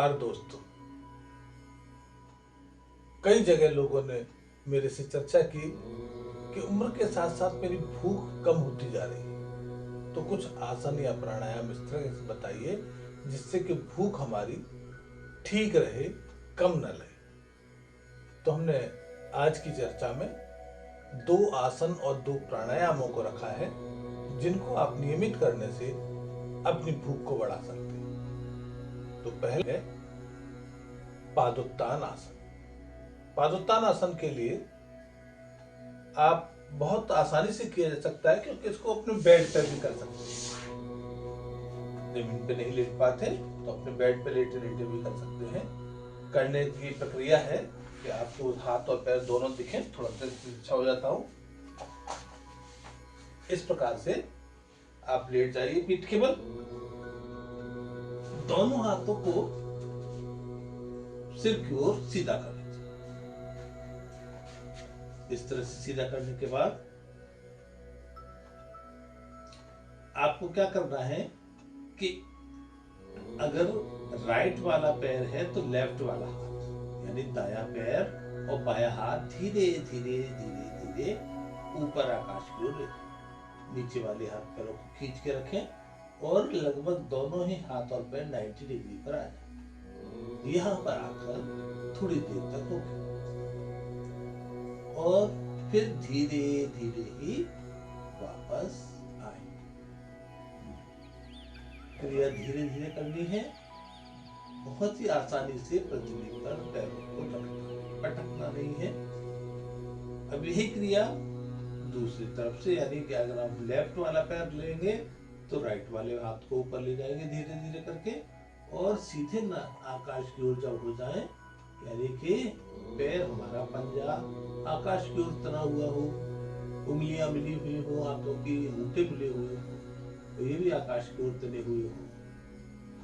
नमस्कार दोस्तों। कई जगह लोगों ने मेरे से चर्चा की कि उम्र के साथ साथ मेरी भूख कम होती जा रही है, तो कुछ आसन या प्राणायाम इस तरह से बताइए जिससे कि भूख हमारी ठीक रहे, कम न लगे। तो हमने आज की चर्चा में दो आसन और दो प्राणायामों को रखा है जिनको आप नियमित करने से अपनी भूख को बढ़ा सकते हैं। तो पहले पादोत्तान आसन। पादोत्तान आसन के लिए आप बहुत आसानी से किया जा सकता है क्योंकि इसको अपने बेड पर भी कर सकते हैं। जमीन पे नहीं लेट पाते तो अपने बेड पे लेटे लेटे भी कर सकते हैं। करने की प्रक्रिया है कि आपको हाथ और पैर दोनों दिखें। थोड़ा सा अच्छा हो जाता हूं। इस प्रकार से आप लेट जाइए पीठ के बल। दोनों हाथों को सिर की ओर सीधा कर लीजिए। इस तरह से सीधा करने के बाद आपको क्या करना है कि अगर राइट वाला पैर है तो लेफ्ट वाला हाथ यानी दायां पैर और बायां हाथ धीरे धीरे धीरे धीरे ऊपर आकाश की ओर ले जाएं। नीचे वाले हाथ पैरों को खींच के रखें और लगभग दोनों ही हाथ और पैर 90 डिग्री पर आ जाए। यहां पर आकर थोड़ी देर तक रोकें और फिर धीरे धीरे ही वापस आए। क्रिया धीरे धीरे करनी है। बहुत ही आसानी से पृथ्वी पर पैरों को रखना, पटकना नहीं है। अब यही क्रिया दूसरी तरफ से, यानी कि अगर आप लेफ्ट वाला पैर लेंगे तो राइट वाले हाथ को ऊपर ले जाएंगे धीरे धीरे करके और सीधे न आकाश की ओर जब हो जाए, यानी कि पैर हमारा पंजा आकाश की ओर तना हुआ हो, उंगलियां मिली हुई हो, हाथों की अंगूठे मिले हुए हो, तो ये भी आकाश की ओर तने हुए हो,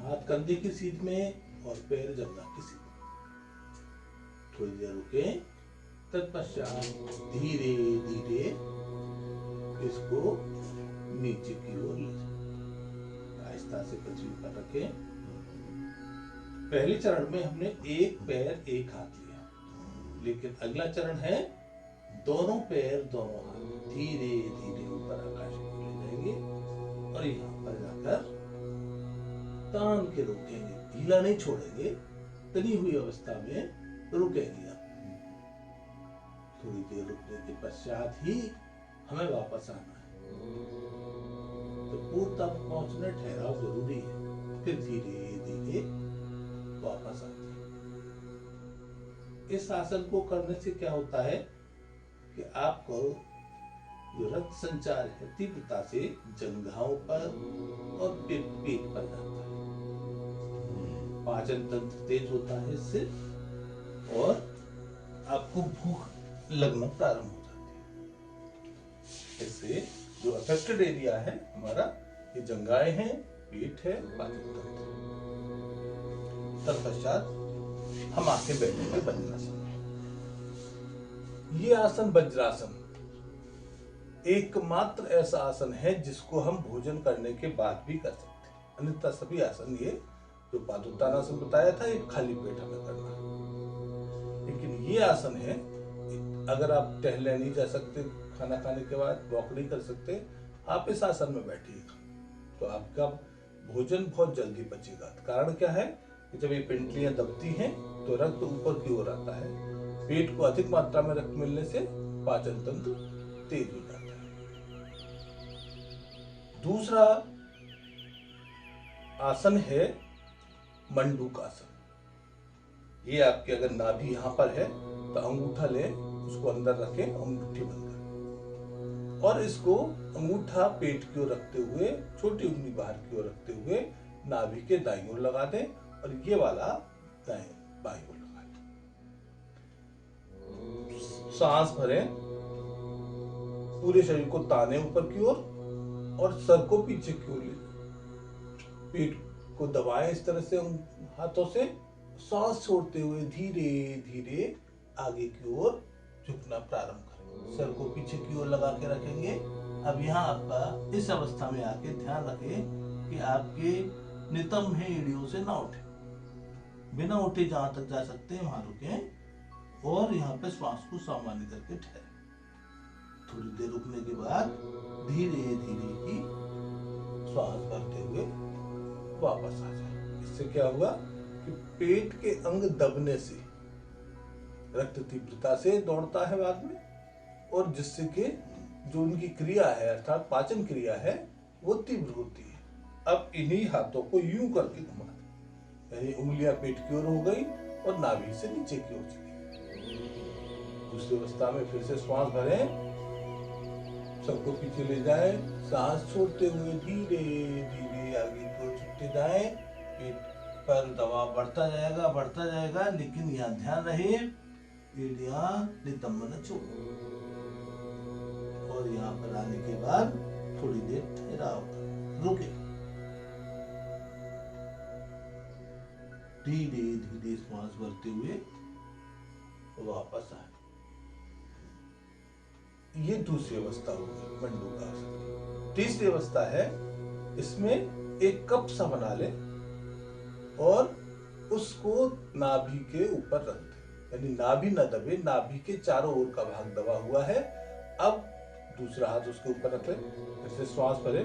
हाथ कंधे की सीध में और पैर जंघा की सीध में। थोड़ी देर रुके, तत्पश्चात धीरे धीरे इसको नीचे की ओर ले जाए। आहिस्ता से पृथ्वी पर रखें। पहले चरण में हमने एक पैर एक हाथ लिया, लेकिन अगला चरण है दोनों पैर दोनों हाथ धीरे धीरे ऊपर आकाश की ओर ले जाएंगे और यहाँ पर जाकर तान के रोकेंगे, ढीला नहीं छोड़ेंगे, तनी हुई अवस्था में रुकेंगे। थोड़ी देर रुकने के पश्चात ही हमें वापस आना है। तो पूर्व तक पहुंचने ठहराव जरूरी है। फिर धीरे धीरे वापस आते हैं। इस आसन को करने से क्या होता है कि आपको जो रक्त संचार है तीव्रता से जंघाओं पर और पेट पर जाता है। पाचन तंत्र तेज होता है इससे और आपको भूख लगना प्रारंभ हो जाती है। इससे जो अफेक्टेड एरिया है हमारा, ये जंघाएं हैं, पेट है, पाचन तंत्र। तत्पश्चात हम आके बैठेंगे वज्रासन। ये आसन वज्रासन एकमात्र ऐसा आसन है जिसको हम भोजन करने के बाद भी कर सकते हैं। अन्यथा सभी आसन, ये जो पादोत्तान आसन बताया था, ये खाली पेट हमें करना है। लेकिन ये आसन है, अगर आप टहलने नहीं जा सकते, खाना खाने के बाद वॉक नहीं कर सकते, आप इस आसन में बैठिएगा तो आपका भोजन बहुत जल्दी पचेगा। कारण क्या है कि जब ये पिंडलियां दबती हैं तो रक्त ऊपर की ओर आता है। पेट को अधिक मात्रा में रक्त मिलने से पाचन तंत्र तेज हो जाता है। दूसरा आसन है मंडूक आसन। ये आपके अगर नाभि यहां पर है तो अंगूठा लें, उसको अंदर रखें और मुट्ठी बंद करें और इसको अंगूठा पेट की ओर रखते हुए, छोटी उंगली बाहर की ओर रखते हुए नाभि के दाईं ओर लगा दें और ये वाला दाएं बाईं ओर लगा दें। सांस भरें, पूरे शरीर को ताने ऊपर की ओर और सर को पीछे की ओर ले जाएं। पेट को दबाएं इस तरह से हाथों से, सांस छोड़ते हुए धीरे धीरे आगे की ओर झुकना प्रारंभ करें। सर को पीछे की ओर लगा के रखेंगे। अब यहाँ आपका इस अवस्था में आके ध्यान रखें कि आपके नितंब है एड़ियों से ना उठे। बिना उठे जहां तक जा सकते हैं वहां रुकें और यहाँ पे श्वास को सामान्य करके ठहरे। थोड़ी देर रुकने के बाद धीरे धीरे ही श्वास भरते हुए वापस आ जाए। इससे क्या हुआ कि पेट के अंग दबने से रक्त तीव्रता से दौड़ता है बाद में, और जिससे कि जो उनकी क्रिया है अर्थात पाचन क्रिया है वो तीव्र होती है। अब इन्हीं हाथों को यूं करके घुमा दें, यानी उंगलियां पेट की ओर हो गई और नाभि से नीचे की ओर चली। दूसरी अवस्था में फिर से श्वास भरें, सबको पीछे ले जाए, सांस छोड़ते हुए धीरे धीरे आगे की ओर छूटते जाए। पेट पर दबाव बढ़ता जाएगा, लेकिन यहाँ ध्यान रहे एड़ियां नितंब न छोड़ो। और यहाँ पर आने के बाद थोड़ी देर ठहराव, रुके, धीरे धीरे श्वास भरते हुए वापस आए। ये दूसरी अवस्था होगी मंडूकासन। तीसरी अवस्था है, इसमें एक कप सा बना ले और उसको नाभि के ऊपर रख दे, यानी नाभि न दबे, नाभि के चारों ओर का भाग दबा हुआ है। अब दूसरा हाथ उसके ऊपर रख ले, फिर से श्वास भरे,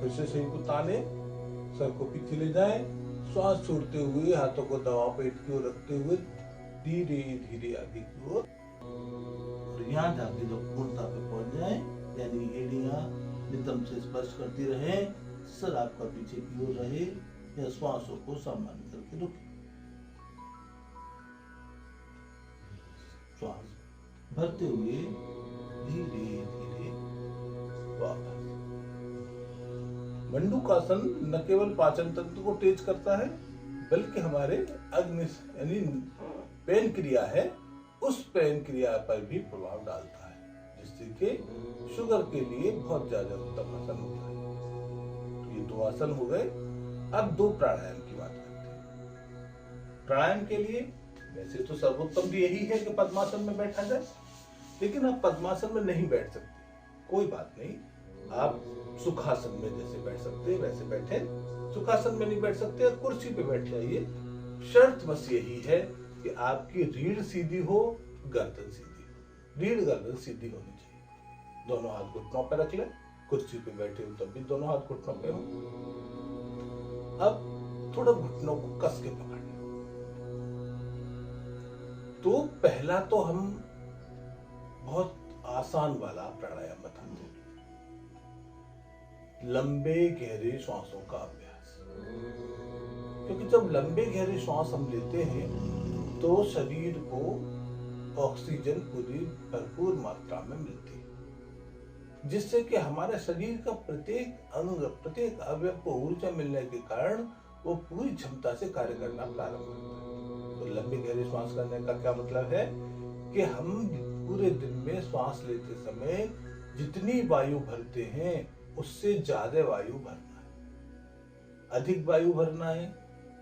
फिर से शरीर को ताने, सर को पीछे ले जाए, श्वास छोड़ते हुए हाथों को दबाव पेट की ओर रखते हुए धीरे धीरे आगे की ओर, यहाँ जाके जब पूर्णता पे पहुंच जाए, यानी एड़ियां नितंब से स्पर्श करती रहे, सर आपका पीछे की ओर रहे, या श्वासों को सामान्य करके रुके। श्वास भरते हुए धीरे धीरे वापस। मंडूकासन न केवल पाचन तंत्र को तेज करता है, बल्कि हमारे अग्नि यानी पेन क्रिया है, उस पेन क्रिया पर भी प्रभाव डालता है, जिससे कि शुगर के लिए बहुत ज्यादा उत्तम आसन होता है। तो ये दो आसन हो गए। अब दो प्राणायाम की बात करते हैं। प्राणायाम के लिए वैसे तो सर्वोत्तम भी यही है कि पद्मासन में बैठा जाए, लेकिन आप पद्मासन में नहीं बैठ सकते, कोई बात नहीं, आप सुखासन में जैसे बैठ सकते हैं वैसे बैठे। सुखासन में नहीं बैठ सकते, कुर्सी पे बैठ जाइए। शर्त बस यही है कि आपकी रीढ़ सीधी हो, गर्दन सीधी हो। रीढ़ गर्दन सीधी होनी चाहिए। दोनों हाथ घुटनों पे रख ले, कुर्सी पे बैठे हो तब भी दोनों हाथ घुटनों पे हो। अब थोड़ा घुटनों को कस के पकड़ लो। तो पहला तो हम बहुत आसान वाला प्राणायाम बताते हैं, लंबे गहरे श्वासों का अभ्यास। क्योंकि जब लंबे गहरे श्वास हम लेते हैं तो शरीर को ऑक्सीजन पूरी भरपूर मात्रा में मिलती है, जिससे कि हमारे शरीर का प्रत्येक अंग, प्रत्येक अवयव को ऊर्जा मिलने के कारण वो पूरी क्षमता से कार्य करना प्रारंभ करता है। तो लंबे गहरे श्वास करने का क्या मतलब है कि हम पूरे दिन में श्वास लेते समय जितनी वायु भरते हैं उससे ज्यादा वायु भरना है, अधिक वायु भरना है,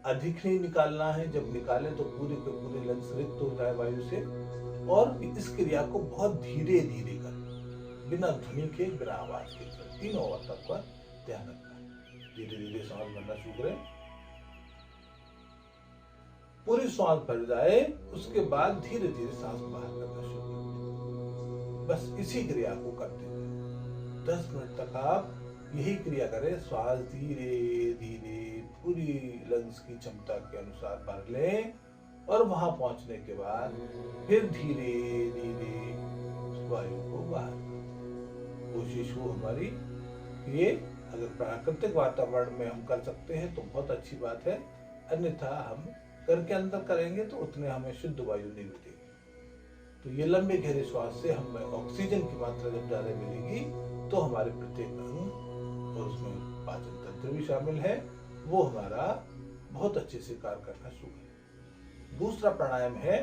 अधिक नहीं निकालना है। जब निकालें तो पूरे के पूरे लंग्स रिक्त हो जाए वायु से। और इस क्रिया को बहुत धीरे धीरे करें, बिना ध्वनि के, बिना आवाज के। तीनों अवस्था पर ध्यान रखना है। धीरे धीरे सांस भरना शुरू करें, पूरी सांस भर जाए, उसके बाद धीरे धीरे सांस बाहर करना शुरू करें। बस इसी क्रिया को करते हैं 10 मिनट तक आप यही क्रिया करें। श्वास धीरे धीरे पूरी लंग्स की क्षमता के अनुसार भर लें और वहां पहुंचने के बाद फिर धीरे धीरे वायु को बाहर करें। कोशिश हो हमारी ये, अगर प्राकृतिक वातावरण में हम कर सकते हैं तो बहुत अच्छी बात है, अन्यथा हम घर के अंदर करेंगे तो उतने हमें शुद्ध वायु नहीं मिलेगी। तो ये लंबे गहरे श्वास से हमें ऑक्सीजन की मात्रा जब ज्यादा मिलेगी तो हमारे प्रत्येक अंग, और उसमें पाचन तंत्र भी शामिल है, वो हमारा बहुत अच्छे से कार्य करना शुरू है। दूसरा प्राणायाम है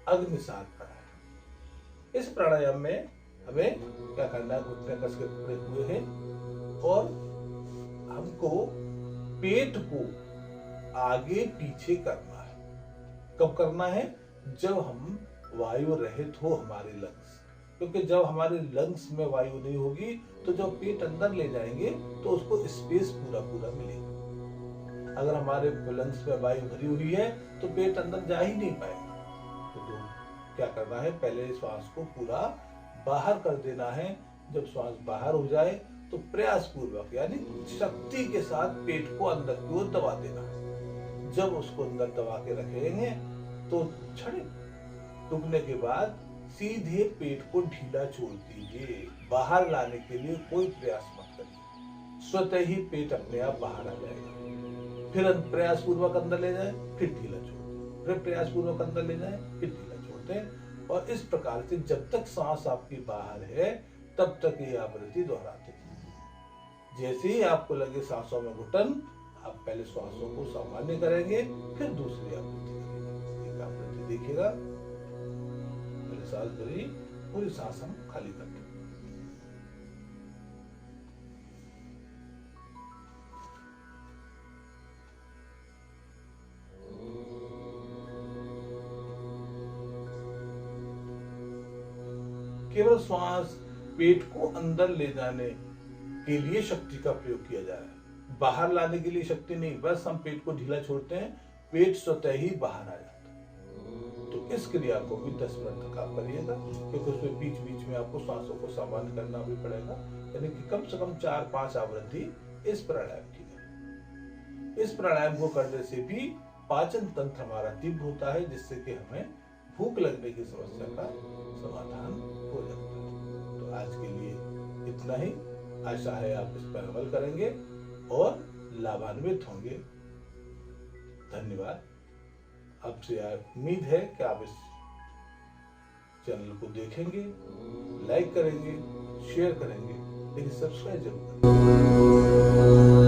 अग्निसात प्राणायाम। इस प्राणायाम में हमें क्या करना है, घुटने कस के पकड़े हुए हैं और हमको पेट को आगे पीछे करना है। कब करना है? जब हम वायु रहित हो हमारे लंग्स, क्योंकि जब हमारे लंग्स में वायु नहीं होगी तो जब पेट अंदर ले जाएंगे तो उसको स्पेस पूरा पूरा मिलेगा। अगर हमारे लंग्स में वायु भरी हुई है तो पेट अंदर जा ही नहीं पाएगा। तो क्या करना है, पहले श्वास को पूरा बाहर कर देना है। जब श्वास बाहर हो जाए तो प्रयास पूर्वक यानी शक्ति के साथ पेट को अंदर की ओर दबा देना है। जब उसको अंदर दबा के रखेंगे तो क्षण रुकने के बाद सीधे पेट को ढीला छोड़ दीजिए। बाहर लाने के लिए कोई प्रयास मत करिए, स्वतः ही पेट अपने आप बाहर आ जाएगा। फिर प्रयास पूर्वक अंदर ले जाए, फिर ढीला छोड़ दें, फिर प्रयास पूर्वक अंदर ले जाए, फिर ढीला छोड़ दें। और इस प्रकार से जब तक सांस आपकी बाहर है तब तक ये आवृत्ति दोहराते हैं। जैसे ही आपको लगे सांसों में घुटन, आप पहले श्वासों को सामान्य करेंगे, फिर दूसरी आवृत्ति करेंगे। एक आवृत्ति देखिएगा, सांस भरी, पूरी सांस हम खाली करते हैं। केवल श्वास पेट को अंदर ले जाने के लिए शक्ति का प्रयोग किया जा रहा है, बाहर लाने के लिए शक्ति नहीं। बस हम पेट को ढीला छोड़ते हैं, पेट स्वतः ही बाहर आ जाता है। तो इस क्रिया को भी 10 मिनट तक आप करिएगा, क्योंकि उसमें बीच बीच में आपको सांसों को सामान्य करना भी पड़ेगा। यानी कि कम से कम 4-5 आवृत्ति इस प्राणायाम की है। इस प्राणायाम को करने से भी पाचन तंत्र हमारा तीव्र होता है, जिससे कि हमें भूख लगने की समस्या का समाधान हो जाता है। तो आज के लिए इतना ही। आशा है आप इस पर अमल करेंगे और लाभान्वित होंगे। धन्यवाद। आपसे उम्मीद है कि आप इस चैनल को देखेंगे, लाइक करेंगे, शेयर करेंगे, लेकिन सब्सक्राइब जरूर करेंगे।